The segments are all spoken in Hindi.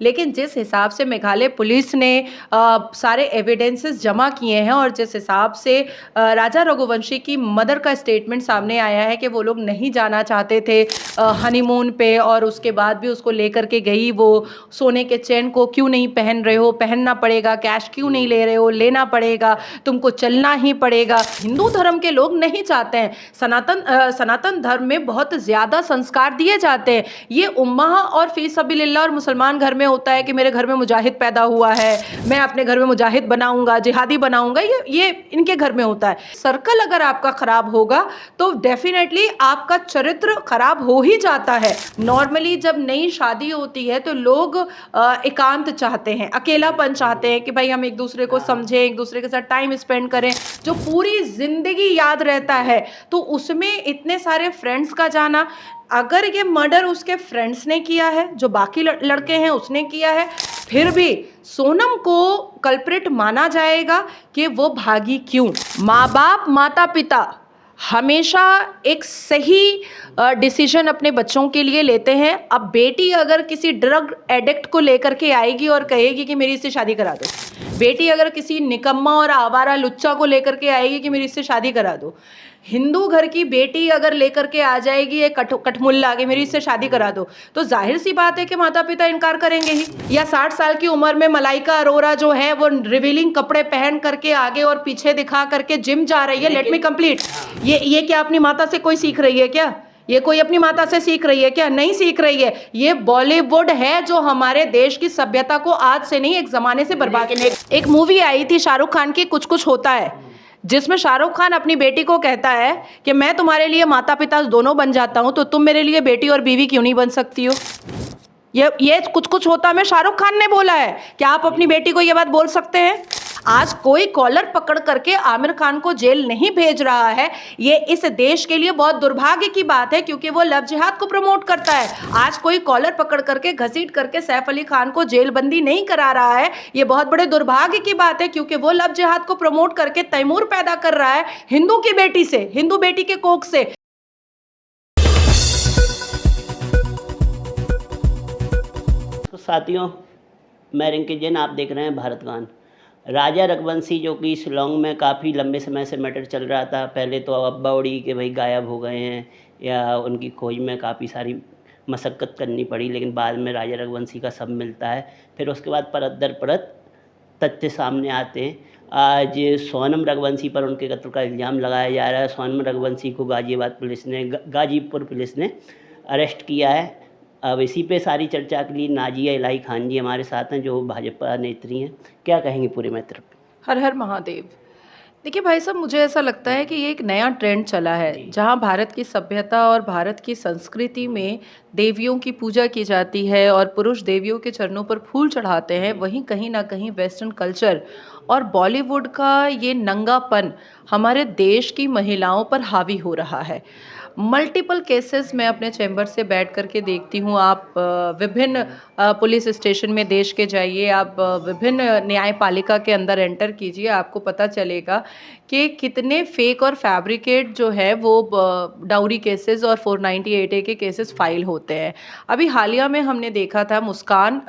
लेकिन जिस हिसाब से मेघालय पुलिस ने सारे एविडेंसेस जमा किए हैं और जिस हिसाब से राजा रघुवंशी की मदर का स्टेटमेंट सामने आया है कि वो लोग नहीं जाना चाहते थे हनीमून पे, और उसके बाद भी उसको लेकर के गई। वो सोने के चेन को क्यों नहीं पहन रहे हो, पहनना पड़ेगा। कैश क्यों नहीं ले रहे हो, लेना पड़ेगा। तुमको चलना ही पड़ेगा। हिंदू धर्म के लोग नहीं चाहते हैं। सनातन धर्म में बहुत ज़्यादा संस्कार दिए जाते हैं। ये उम्मा और फी सबिलिल्लाह और मुसलमान घर में होता है कि मेरे घर में मुजाहिद पैदा हुआ है, मैं अपने घर में मुजाहिद बनाऊंगा, जिहादी बनाऊंगा, ये इनके घर में होता है। सर्कल अगर आपका खराब होगा तो डेफिनेटली आपका चरित्र खराब हो ही जाता है। नॉर्मली जब नई शादी होती है तो लोग एकांत चाहते हैं, अकेलापन चाहते हैं कि भाई हम एक दूसरे को समझें, एक दूसरे के साथ टाइम स्पेंड करें, जो पूरी जिंदगी याद रहता है। तो उसमें इतने सारे फ्रेंड्स का जाना, अगर ये मर्डर उसके फ्रेंड्स ने किया है, जो बाकी लड़के हैं उसने किया है, फिर भी सोनम को कल्प्रिट माना जाएगा कि वो भागी क्यों। माँ बाप, माता पिता हमेशा एक सही डिसीजन अपने बच्चों के लिए लेते हैं। अब बेटी अगर किसी ड्रग एडिक्ट को लेकर के आएगी और कहेगी कि मेरी इससे शादी करा दो, बेटी अगर किसी निकम्मा और आवारा लुच्चा को लेकर के आएगी कि मेरी इससे शादी करा दो, हिंदू घर की बेटी अगर लेकर के आ जाएगी एक कठमुल्ला कि मेरी इससे शादी करा दो, तो जाहिर सी बात है कि माता पिता इनकार करेंगे ही। या 60 साल की उम्र में मलाइका अरोरा जो है वो रिवीलिंग कपड़े पहन करके आगे और पीछे दिखा करके जिम जा रही है, लेट मी कंप्लीट, ये क्या अपनी माता से कोई सीख रही है क्या? ये कोई अपनी माता से सीख रही है क्या? नहीं सीख रही है। ये बॉलीवुड है जो हमारे देश की सभ्यता को आज से नहीं एक जमाने से बर्बाद करने। एक मूवी आई थी शाहरुख खान की, कुछ कुछ होता है, जिसमें शाहरुख खान अपनी बेटी को कहता है कि मैं तुम्हारे लिए माता पिता दोनों बन जाता हूं, तो तुम मेरे लिए बेटी और बीवी क्यों नहीं बन सकती हो? ये कुछ कुछ होता है, मैं शाहरुख खान ने बोला है। क्या आप अपनी बेटी को ये बात बोल सकते हैं? आज कोई कॉलर पकड़ करके आमिर खान को जेल नहीं भेज रहा है, ये इस देश के लिए बहुत दुर्भाग्य की बात है, क्योंकि वो लव जिहाद को प्रमोट करता है। आज कोई कॉलर पकड़ करके घसीट करके सैफ अली खान को जेलबंदी नहीं करा रहा है, ये बहुत बड़े दुर्भाग्य की बात है, क्योंकि वो लव जिहाद को प्रमोट करके तैमूर पैदा कर रहा है हिंदू की बेटी से, हिंदू बेटी के कोख से। तो साथियों, मैं रिंकी जैन, आप देख रहे हैं भारत गान। राजा रघुवंशी जो कि शिलोंग में काफ़ी लंबे समय से मैटर चल रहा था। पहले तो अब्बा उड़ी के भाई गायब हो गए हैं या उनकी खोज में काफ़ी सारी मशक्क़त करनी पड़ी, लेकिन बाद में राजा रघुवंशी का सब मिलता है। फिर उसके बाद परत दर परत तथ्य सामने आते हैं। आज सोनम रघुवंशी पर उनके कत्ल का इल्ज़ाम लगाया जा रहा है। सोनम रघुवंशी को गाजीपुर पुलिस ने अरेस्ट किया है। अब इसी पे सारी चर्चा के लिए नाजिया इलाही खान जी हमारे साथ हैं, जो भाजपा नेत्री हैं। क्या कहेंगे पूरे मैटर पे? हर हर महादेव। देखिए भाई साहब, मुझे ऐसा लगता है कि ये एक नया ट्रेंड चला है, जहाँ भारत की सभ्यता और भारत की संस्कृति में देवियों की पूजा की जाती है और पुरुष देवियों के चरणों पर फूल चढ़ाते हैं, वहीं कहीं ना कहीं वेस्टर्न कल्चर और बॉलीवुड का ये नंगापन हमारे देश की महिलाओं पर हावी हो रहा है। मल्टीपल केसेस मैं अपने चैम्बर से बैठ करके देखती हूँ। आप विभिन्न पुलिस स्टेशन में देश के जाइए, आप विभिन्न न्यायपालिका के अंदर एंटर कीजिए, आपको पता चलेगा कि कितने फेक और फैब्रिकेट जो है वो डाउरी केसेस और 498A के केसेस फाइल होते हैं। अभी हालिया में हमने देखा था मुस्कान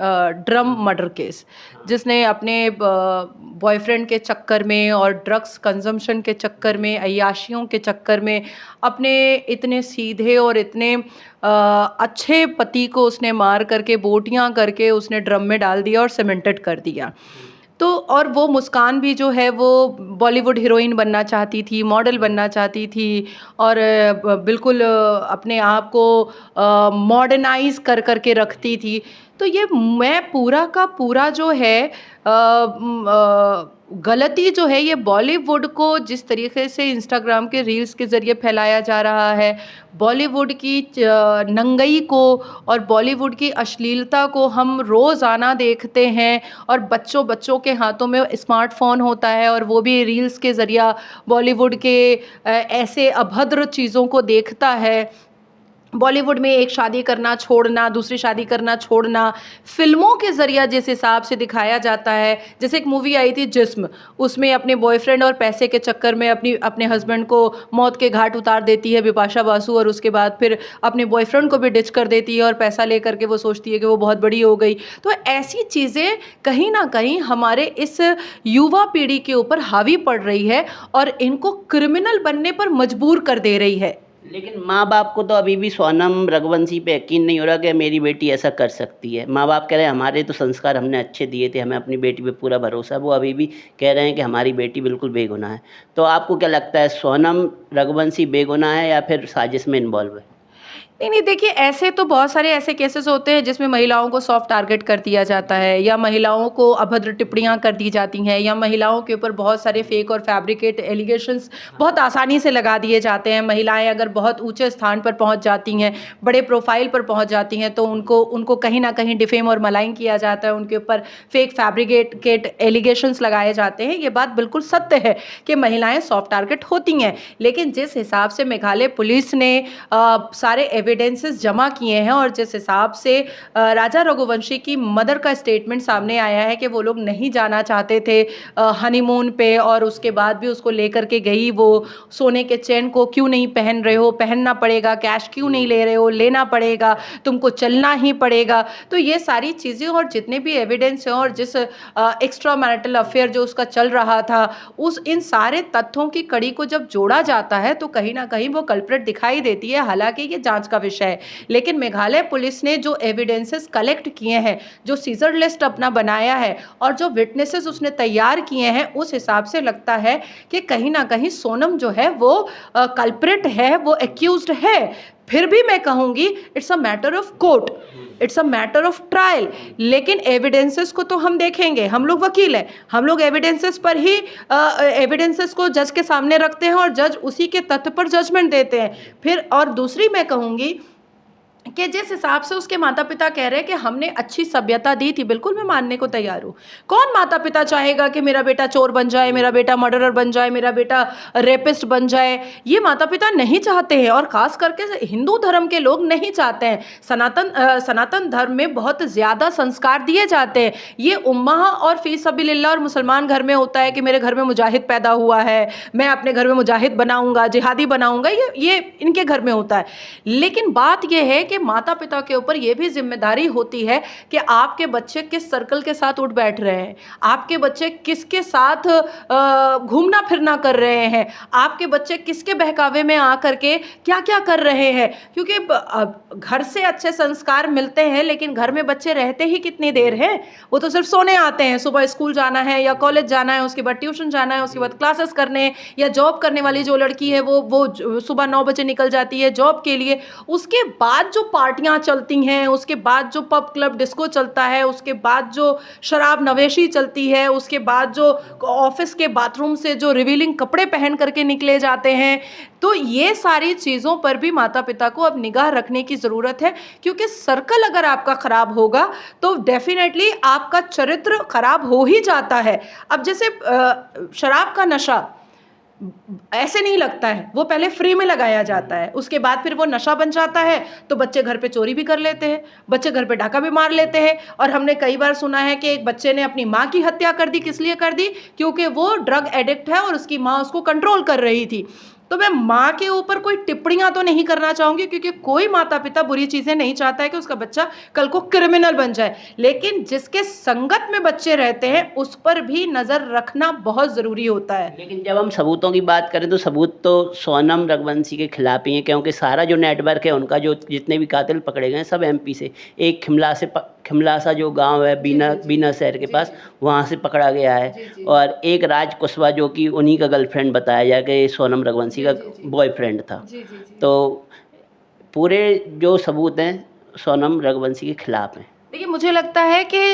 ड्रम मर्डर केस, जिसने अपने बॉयफ्रेंड के चक्कर में और ड्रग्स कंजम्पशन के चक्कर में, अय्याशियों के चक्कर में अपने इतने सीधे और इतने अच्छे पति को उसने मार करके बोटियां करके उसने ड्रम में डाल दिया और सीमेंटेड कर दिया। तो और वो मुस्कान भी जो है वो बॉलीवुड हीरोइन बनना चाहती थी, मॉडल बनना चाहती थी और बिल्कुल अपने आप को मॉडर्नाइज कर करके रखती थी। तो ये मैं पूरा का पूरा जो है गलती जो है ये बॉलीवुड को जिस तरीके से इंस्टाग्राम के रील्स के ज़रिए फैलाया जा रहा है, बॉलीवुड की नंगई को और बॉलीवुड की अश्लीलता को हम रोज़ाना देखते हैं और बच्चों के हाथों में स्मार्टफोन होता है और वो भी रील्स के ज़रिए बॉलीवुड के ऐसे अभद्र चीज़ों को देखता है। बॉलीवुड में एक शादी करना छोड़ना, दूसरी शादी करना छोड़ना, फ़िल्मों के ज़रिए जिस हिसाब से दिखाया जाता है, जैसे एक मूवी आई थी जिस्म, उसमें अपने बॉयफ्रेंड और पैसे के चक्कर में अपने हस्बैंड को मौत के घाट उतार देती है बिपाशा बासु, और उसके बाद फिर अपने बॉयफ्रेंड को भी डिच कर देती है और पैसा लेकर के वो सोचती है कि वो बहुत बड़ी हो गई। तो ऐसी चीज़ें कहीं न कहीं हमारे इस युवा पीढ़ी के ऊपर हावी पड़ रही है और इनको क्रिमिनल बनने पर मजबूर कर दे रही है। लेकिन माँ बाप को तो अभी भी सोनम रघुवंशी पे यकीन नहीं हो रहा कि मेरी बेटी ऐसा कर सकती है। माँ बाप कह रहे हैं हमारे तो संस्कार हमने अच्छे दिए थे, हमें अपनी बेटी पे पूरा भरोसा है। वो अभी भी कह रहे हैं कि हमारी बेटी बिल्कुल बेगुनाह है। तो आपको क्या लगता है, सोनम रघुवंशी बेगुनाह है या फिर साजिश में इन्वॉल्व है? नहीं, नहीं, देखिए ऐसे तो बहुत सारे ऐसे केसेस होते हैं जिसमें महिलाओं को सॉफ्ट टारगेट कर दिया जाता है, या महिलाओं को अभद्र टिप्पणियाँ कर दी जाती हैं, या महिलाओं के ऊपर बहुत सारे फेक और फैब्रिकेट एलिगेशंस बहुत आसानी से लगा दिए जाते हैं। महिलाएं अगर बहुत ऊंचे स्थान पर पहुंच जाती हैं, बड़े प्रोफाइल पर पहुंच जाती हैं, तो उनको उनको कहीं ना कहीं डिफेम और मलाइन किया जाता है, उनके ऊपर फेक फैब्रिकेट एलिगेशंस लगाए जाते हैं। ये बात बिल्कुल सत्य है कि महिलाएं सॉफ्ट टारगेट होती हैं, लेकिन जिस हिसाब से मेघालय पुलिस ने सारे एविडेंसेस जमा किए हैं और जिस हिसाब से राजा रघुवंशी की मदर का स्टेटमेंट सामने आया है कि वो लोग नहीं जाना चाहते थे हनीमून पे, और उसके बाद भी उसको लेकर के गई, वो सोने के चेन को क्यों नहीं पहन रहे हो, पहनना पड़ेगा, कैश क्यों नहीं ले रहे हो, लेना पड़ेगा, तुमको चलना ही पड़ेगा। तो ये सारी चीज़ें और जितने भी एविडेंस हैं और जिस एक्स्ट्रा मैरिटल अफेयर जो उसका चल रहा था, उस इन सारे तथ्यों की कड़ी को जब जोड़ा जाता है तो कहीं ना कहीं वो कल्प्रिट दिखाई देती है। हालांकि ये जांच का विषय है, लेकिन मेघालय पुलिस ने जो एविडेंसेस कलेक्ट किए हैं, जो सीजर लिस्ट अपना बनाया है और जो विटनेसेस उसने तैयार किए हैं, उस हिसाब से लगता है कि कहीं ना कहीं सोनम जो है वो कल्प्रिट है, वो एक्यूज्ड है। फिर भी मैं कहूंगी it's a matter of court, it's a matter of trial, लेकिन एविडेंसेस को तो हम देखेंगे, हम लोग वकील हैं, हम लोग एविडेंसेस पर ही एविडेंसेस को जज के सामने रखते हैं और जज उसी के तथ्य पर जजमेंट देते हैं। फिर और दूसरी मैं कहूँगी कि जिस हिसाब से उसके माता पिता कह रहे हैं कि हमने अच्छी सभ्यता दी थी, बिल्कुल मैं मानने को तैयार हूँ। कौन माता पिता चाहेगा कि मेरा बेटा चोर बन जाए, मेरा बेटा मर्डरर बन जाए, मेरा बेटा रेपिस्ट बन जाए? ये माता पिता नहीं चाहते हैं, और ख़ास करके हिंदू धर्म के लोग नहीं चाहते हैं। सनातन धर्म में बहुत ज़्यादा संस्कार दिए जाते हैं। ये उम्मा और फी सबीलिल्लाह और मुसलमान घर में होता है कि मेरे घर में मुजाहिद पैदा हुआ है, मैं अपने घर में मुजाहिद बनाऊंगा, जिहादी बनाऊंगा, ये इनके घर में होता है। लेकिन बात यह है कि माता पिता के ऊपर यह भी जिम्मेदारी होती है कि आपके बच्चे किस सर्कल के साथ उठ बैठ रहे हैं, आपके बच्चे किसके साथ घूमना फिरना कर रहे हैं, आपके बच्चे किसके बहकावे में आकर के क्या क्या कर रहे हैं। क्योंकि घर से अच्छे संस्कार मिलते हैं, लेकिन घर में बच्चे रहते ही कितनी देर हैं, वो तो सिर्फ सोने आते हैं। सुबह स्कूल जाना है या कॉलेज जाना है, उसके बाद ट्यूशन जाना है, उसके बाद क्लासेस करने, या जॉब करने वाली जो लड़की है वो सुबह 9 बजे निकल जाती है जॉब के लिए। उसके बाद जो पार्टियां चलती हैं, उसके बाद जो पब क्लब डिस्को चलता है, उसके बाद जो शराब नवेशी चलती है, उसके बाद जो ऑफिस के बाथरूम से जो रिवीलिंग कपड़े पहन करके निकले जाते हैं, तो ये सारी चीज़ों पर भी माता पिता को अब निगाह रखने की ज़रूरत है। क्योंकि सर्कल अगर आपका ख़राब होगा तो डेफिनेटली आपका चरित्र ख़राब हो ही जाता है। अब जैसे शराब का नशा ऐसे नहीं लगता है, वो पहले फ्री में लगाया जाता है, उसके बाद फिर वो नशा बन जाता है, तो बच्चे घर पे चोरी भी कर लेते हैं, बच्चे घर पे डाका भी मार लेते हैं। और हमने कई बार सुना है कि एक बच्चे ने अपनी माँ की हत्या कर दी। किस लिए कर दी? क्योंकि वो ड्रग एडिक्ट है और उसकी माँ उसको कंट्रोल कर रही थी। तो मैं माँ के ऊपर कोई टिप्पणियां तो नहीं करना चाहूंगी, क्योंकि कोई माता पिता बुरी चीजें नहीं चाहता है कि उसका बच्चा कल को क्रिमिनल बन जाए, लेकिन जिसके संगत में बच्चे रहते हैं उस पर भी नजर रखना बहुत जरूरी होता है। लेकिन जब हम सबूतों की बात करें तो सबूत तो सोनम रघुवंशी के खिलाफ ही हैं, क्योंकि सारा जो नेटवर्क है उनका, जो जितने भी कातिल पकड़े गए हैं सब एमपी से। एक खिमलासा जो गांव है बीना शहर के पास, वहाँ से पकड़ा गया है। और एक राज कुशवाहा जो कि उन्हीं का गर्लफ्रेंड बताया जाए कि सोनम रघुवंशी का बॉयफ्रेंड था। तो पूरे जो सबूत हैं सोनम रघुवंशी के खिलाफ हैं। देखिए, मुझे लगता है कि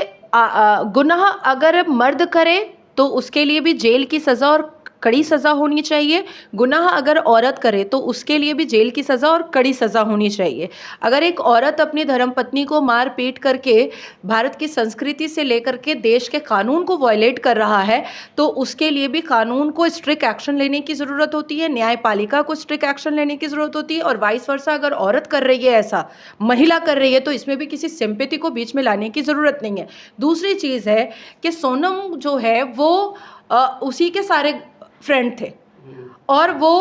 गुनाह अगर मर्द करे तो उसके लिए भी जेल की सज़ा और कड़ी सज़ा होनी चाहिए। गुनाह अगर औरत करे तो उसके लिए भी जेल की सज़ा और कड़ी सज़ा होनी चाहिए। अगर एक औरत अपनी धर्मपत्नी को मार पीट करके भारत की संस्कृति से लेकर के देश के कानून को वायलेट कर रहा है तो उसके लिए भी कानून को स्ट्रिक्ट एक्शन लेने की ज़रूरत होती है, न्यायपालिका को स्ट्रिक्ट एक्शन लेने की ज़रूरत होती है। और वाइस वर्सा, अगर औरत कर रही है ऐसा, महिला कर रही है, तो इसमें भी किसी सिंपैथी को बीच में लाने की ज़रूरत नहीं है। दूसरी चीज़ है कि सोनम जो है वो उसी के सारे फ्रेंड थे और वो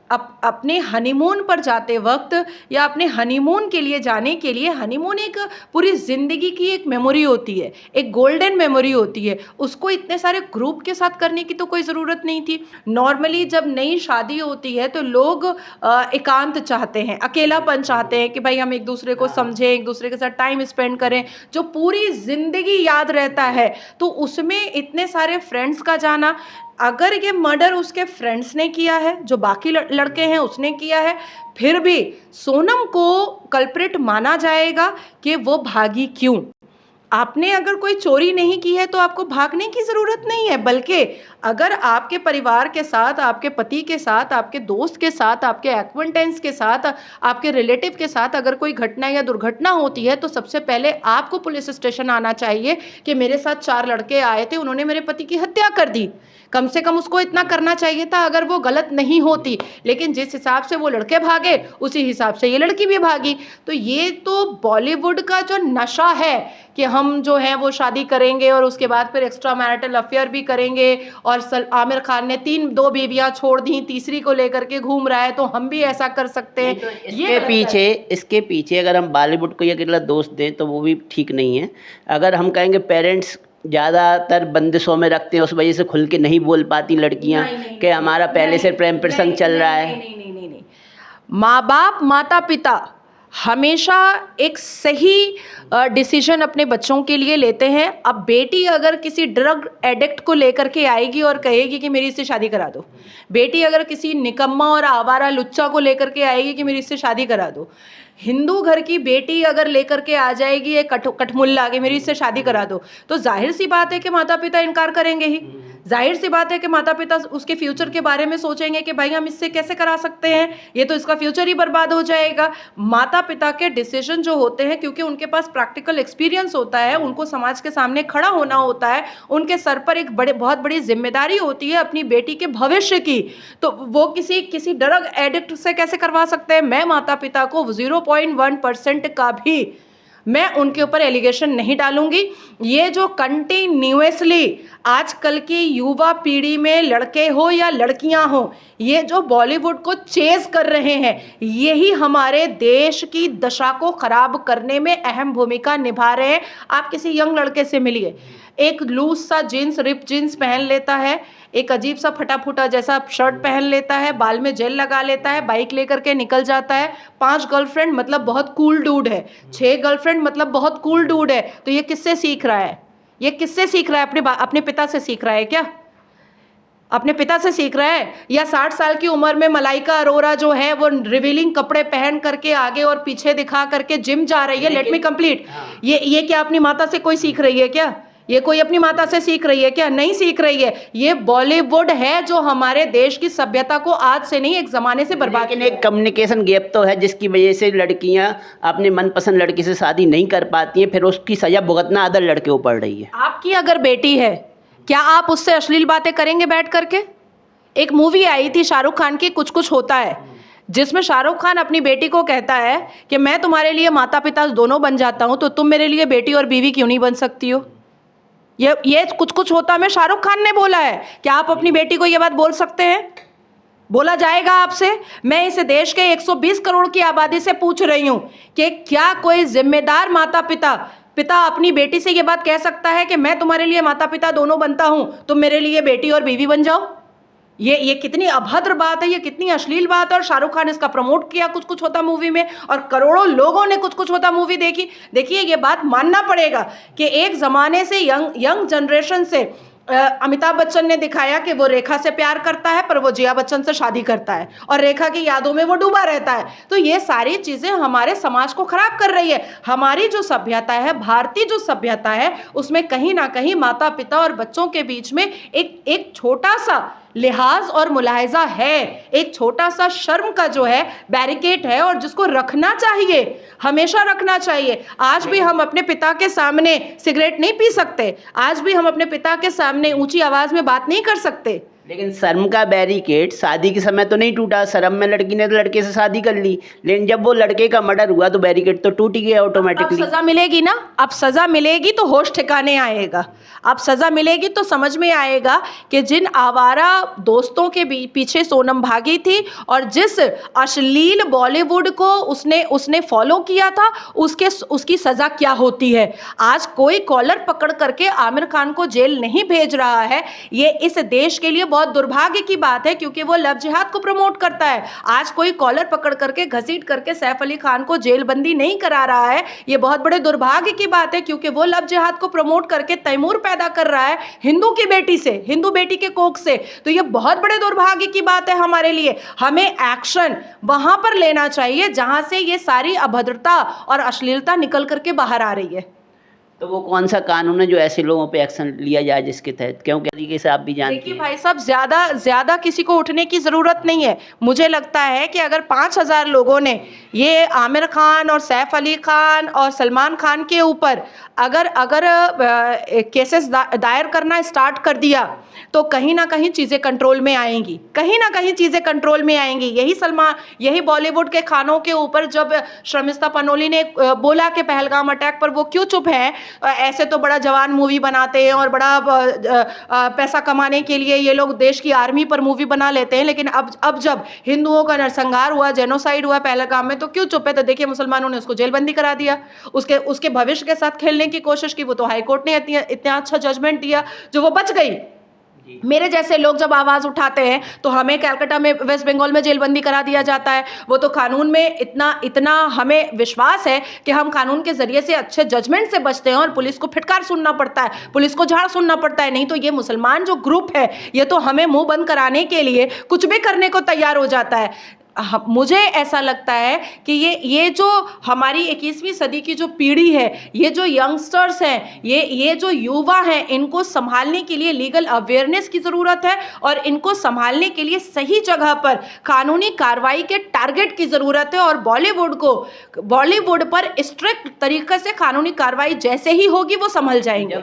अपने हनीमून पर जाते वक्त या अपने हनीमून के लिए जाने के लिए, हनीमून एक पूरी ज़िंदगी की एक मेमोरी होती है, एक गोल्डन मेमोरी होती है, उसको इतने सारे ग्रुप के साथ करने की तो कोई ज़रूरत नहीं थी। नॉर्मली जब नई शादी होती है तो लोग एकांत चाहते हैं, अकेलापन चाहते हैं कि भाई हम एक दूसरे को समझें, एक दूसरे के साथ टाइम स्पेंड करें, जो पूरी ज़िंदगी याद रहता है। तो उसमें इतने सारे फ्रेंड्स का जाना, अगर ये मर्डर उसके फ्रेंड्स ने किया है, जो बाकी लड़के हैं उसने किया है, फिर भी सोनम को कल्प्रिट माना जाएगा कि वो भागी क्यों। आपने अगर कोई चोरी नहीं की है तो आपको भागने की ज़रूरत नहीं है, बल्कि अगर आपके परिवार के साथ, आपके पति के साथ, आपके दोस्त के साथ, आपके एक्वेंटेंस के साथ, आपके रिलेटिव के साथ अगर कोई घटना या दुर्घटना होती है तो सबसे पहले आपको पुलिस स्टेशन आना चाहिए कि मेरे साथ 4 लड़के आए थे, उन्होंने मेरे पति की हत्या कर दी। कम से कम उसको इतना करना चाहिए था अगर वो गलत नहीं होती। लेकिन जिस हिसाब से वो लड़के भागे उसी हिसाब से ये लड़की भी भागी। तो ये तो बॉलीवुड का जो नशा है कि हम जो है वो शादी करेंगे और उसके बाद फिर एक्स्ट्रा मैरिटल अफेयर भी करेंगे, और आमिर खान ने 2 बीवियां छोड़ दी, तीसरी को लेकर के घूम रहा है तो हम भी ऐसा कर सकते हैं। तो इसके पीछे अगर हम बॉलीवुड को ये अकेला दोष दें तो वो भी ठीक नहीं है। अगर हम कहेंगे पेरेंट्स ज़्यादातर बंदिशों में रखते हैं, उस वजह से खुल के नहीं बोल पाती लड़कियां कि हमारा पहले से प्रेम प्रसंग चल रहा है। नहीं। माँ बाप, माता पिता हमेशा एक सही डिसीजन अपने बच्चों के लिए लेते हैं। अब बेटी अगर किसी ड्रग एडिक्ट को लेकर के आएगी और कहेगी कि मेरी इससे शादी करा दो, बेटी अगर किसी निकम्मा और आवारा लुच्चा को लेकर के आएगी कि मेरी इससे शादी करा दो, हिंदू घर की बेटी अगर लेकर के आ जाएगी एक कठमुल्ला कि मेरी इससे शादी करा दो, तो जाहिर सी बात है कि माता पिता इनकार करेंगे ही। जाहिर सी बात है कि माता पिता उसके फ्यूचर के बारे में सोचेंगे कि भाई हम इससे कैसे करा सकते हैं, ये तो इसका फ्यूचर ही बर्बाद हो जाएगा। माता पिता के डिसीजन जो होते हैं, क्योंकि उनके पास प्रैक्टिकल एक्सपीरियंस होता है, उनको समाज के सामने खड़ा होना होता है, उनके सर पर एक बहुत बड़ी जिम्मेदारी होती है अपनी बेटी के भविष्य की, तो वो किसी ड्रग एडिक्ट से कैसे करवा सकते हैं। मैं माता पिता को 0.1% का भी मैं उनके ऊपर एलिगेशन नहीं डालूंगी। ये जो कंटिन्यूअसली आजकल की युवा पीढ़ी में लड़के हो या लड़कियां हो, ये जो बॉलीवुड को चेज कर रहे हैं, यही हमारे देश की दशा को खराब करने में अहम भूमिका निभा रहे हैं। आप किसी यंग लड़के से मिलिए, एक लूज सा जीन्स, रिप जीन्स पहन लेता है, एक अजीब सा फटा फूटा जैसा शर्ट पहन लेता है, बाल में जेल लगा लेता है, बाइक लेकर के निकल जाता है, 5 गर्लफ्रेंड मतलब बहुत कूल डूड है, 6 गर्लफ्रेंड मतलब बहुत कूल डूड है। तो ये किससे सीख रहा है? ये किससे सीख रहा है? अपने पिता से सीख रहा है क्या? अपने पिता से सीख रहा है? या 60 साल की उम्र में मलाइका अरोरा जो है वो रिवीलिंग कपड़े पहन करके आगे और पीछे दिखा करके जिम जा रही है, लेट मी कंप्लीट, ये क्या अपनी माता से कोई सीख रही है क्या? ये कोई अपनी माता से सीख रही है क्या? नहीं सीख रही है। ये बॉलीवुड है जो हमारे देश की सभ्यता को आज से नहीं एक जमाने से बर्बाद। लेकिन एक कम्युनिकेशन गैप तो है जिसकी वजह से लड़कियां अपने मनपसंद लड़की से शादी नहीं कर पाती हैं, फिर उसकी सजा भुगतना अदर लड़के को पड़ रही है। आपकी अगर बेटी है, क्या आप उससे अश्लील बातें करेंगे बैठ करके? एक मूवी आई थी शाहरुख खान की, कुछ कुछ होता है, जिसमें शाहरुख खान अपनी बेटी को कहता है कि मैं तुम्हारे लिए माता पिता दोनों बन जाता हूं, तो तुम मेरे लिए बेटी और बीवी क्यों नहीं बन सकती हो? ये कुछ कुछ होता में शाहरुख खान ने बोला है। क्या आप अपनी बेटी को ये बात बोल सकते हैं? बोला जाएगा आपसे? मैं इस देश के 120 करोड़ की आबादी से पूछ रही हूं कि क्या कोई जिम्मेदार माता पिता अपनी बेटी से ये बात कह सकता है कि मैं तुम्हारे लिए माता पिता दोनों बनता हूं, तुम मेरे लिए बेटी और बीवी बन जाओ? ये कितनी अभद्र बात है, ये कितनी अश्लील बात है। और शाहरुख खान इसका प्रमोट किया कुछ कुछ होता मूवी में, और करोड़ों लोगों ने कुछ कुछ होता मूवी देखी। देखिए, ये बात मानना पड़ेगा कि एक ज़माने से यंग जनरेशन से अमिताभ बच्चन ने दिखाया कि वो रेखा से प्यार करता है, पर वो जया बच्चन से शादी करता है और रेखा की यादों में वो डूबा रहता है। तो ये सारी चीज़ें हमारे समाज को खराब कर रही है। हमारी जो सभ्यता है, भारतीय जो सभ्यता है, उसमें कहीं ना कहीं माता पिता और बच्चों के बीच में एक छोटा सा लिहाज और मुलाहिजा है, एक छोटा सा शर्म का जो है बैरिकेड है और जिसको रखना चाहिए, हमेशा रखना चाहिए। आज भी हम अपने पिता के सामने सिगरेट नहीं पी सकते, आज भी हम अपने पिता के सामने ऊंची आवाज में बात नहीं कर सकते। लेकिन शर्म का बैरिकेड शादी के समय तो नहीं टूटा। शर्म में लड़की ने तो लड़के से शादी कर ली, लेकिन जब वो लड़के का मर्डर हुआ तो बैरिकेड तो टूट ही गया अब ऑटोमेटिकली। सजा मिलेगी ना, अब सजा मिलेगी तो होश ठिकाने आएगा। अब सजा मिलेगी तो समझ में आएगा कि जिन आवारा दोस्तों के पीछे सोनम भागी थी और जिस अश्लील बॉलीवुड को उसने फॉलो किया था, उसकी सजा क्या होती है। आज कोई कॉलर पकड़ करके आमिर खान को जेल नहीं भेज रहा है। ये इस देश के लिए बहुत दुर्भाग्य की बात है, क्योंकि वो लव जिहाद को प्रमोट करता है। आज कोई कॉलर पकड़ करके घसीट करके सैफ अली खान को जेलबंदी नहीं करा रहा है। ये बहुत बड़े दुर्भाग्य की बात है, क्योंकि वो लव जिहाद को प्रमोट करके तैमूर पैदा कर रहा है हिंदू की बेटी से, हिंदू बेटी के कोख से। तो ये बहुत बड़े दुर्भाग्य की बात है हमारे लिए। हमें एक्शन वहां पर लेना चाहिए जहां से ये सारी अभद्रता और अश्लीलता निकल करके बाहर आ रही है। तो वो कौन सा कानून है जो ऐसे लोगों पे एक्शन लिया जाए जिसके तहत, क्योंकि तरीके से आप भी जानते देखिए हैं। भाई साहब, ज्यादा किसी को उठने की जरूरत नहीं है। मुझे लगता है कि अगर 5000 लोगों ने ये आमिर खान और सैफ अली खान और सलमान खान के ऊपर अगर केसेस दायर करना स्टार्ट कर दिया तो कहीं ना कहीं चीज़ें कंट्रोल में आएंगी, कहीं ना कहीं चीज़ें कंट्रोल में आएंगी। यही बॉलीवुड के खानों के ऊपर जब शर्मिस्ता पनोली ने बोला कि पहलगाम अटैक पर वो क्यों चुप हैं, ऐसे तो बड़ा जवान मूवी बनाते हैं और बड़ा पैसा कमाने के लिए ये लोग देश की आर्मी पर मूवी बना लेते हैं, लेकिन अब जब हिंदुओं का नरसंहार हुआ, जेनोसाइड हुआ पहलगाम में, तो क्यों चुप है। तो देखिए मुसलमानों ने उसको जेलबंदी करा दिया, उसके भविष्य के साथ खेलने की कोशिश की। वो तो हाईकोर्ट ने इतना अच्छा जजमेंट दिया जो वो बच गई। मेरे जैसे लोग जब आवाज उठाते हैं तो हमें कलकत्ता में, वेस्ट बंगाल में जेलबंदी करा दिया जाता है। वो तो कानून में इतना हमें विश्वास है कि हम कानून के जरिए से अच्छे जजमेंट से बचते हैं और पुलिस को फिटकार सुनना पड़ता है, पुलिस को झाड़ सुनना पड़ता है। नहीं तो ये मुसलमान जो ग्रुप है ये तो हमें मुंह बंद कराने के लिए कुछ भी करने को तैयार हो जाता है। मुझे ऐसा लगता है कि ये जो हमारी 21वीं सदी की जो पीढ़ी है, ये जो यंगस्टर्स हैं, ये जो युवा हैं, इनको संभालने के लिए लीगल अवेयरनेस की ज़रूरत है और इनको संभालने के लिए सही जगह पर कानूनी कार्रवाई के टारगेट की ज़रूरत है। और बॉलीवुड पर स्ट्रिक्ट तरीके से कानूनी कार्रवाई जैसे ही होगी वो संभल जाएंगे।